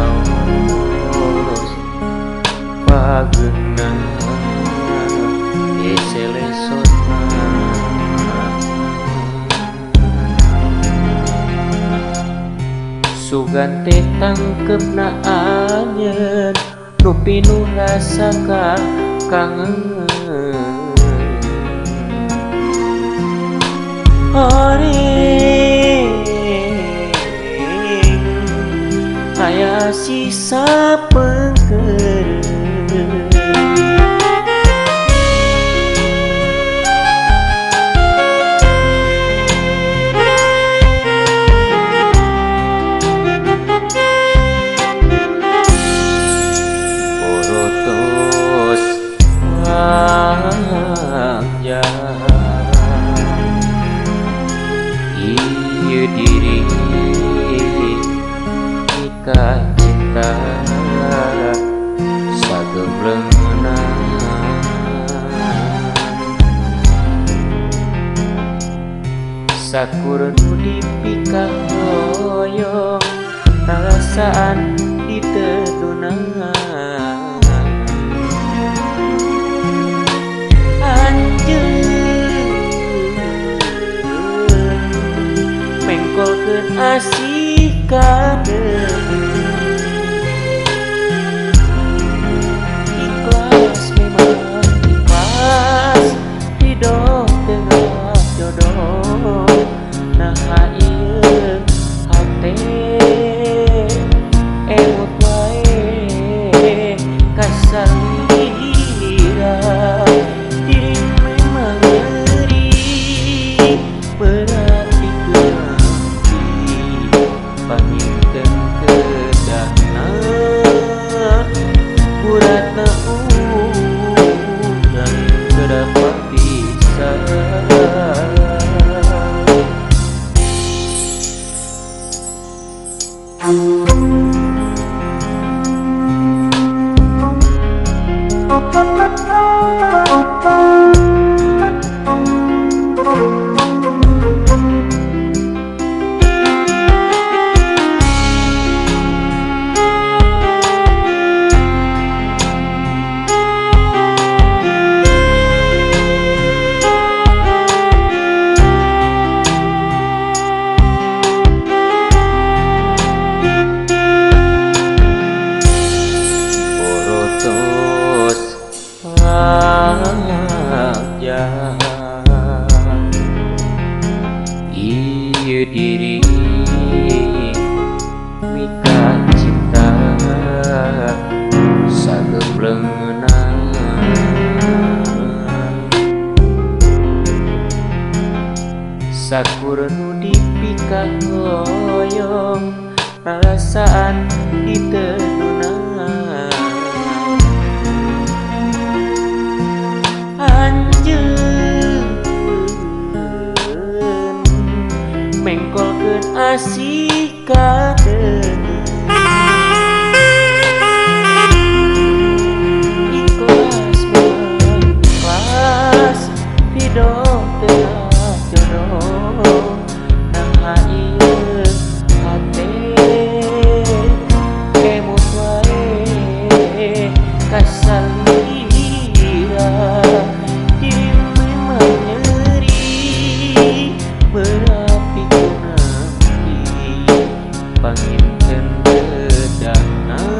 raos pageunah eselesotna sugan teh tangkepna anjeun nu pinuh rasa kangen Horeng aya sisa pengkereun borotos panjang ieu diri nikah cinta sagemblengna sakur nu dipikah hoyong rasaan diteduna mengkolkeun asih kadeung ikhlas memang ikhlas ridho tengah jodoh nah ieu hate emut wae kasalira diri memang nyeri berat pangingkeun kedahna uratna urang kedapat bisa ieu diri mikah cinta sagemblengna sakur nu dipikah hoyong rasaan diteduna mengkolkeun asih kadeung ikhlas memang ikhlas ridho tengah jodoh nah ieu hate emut wae kasalira diri memang nyeri berat pangingkeun kedahna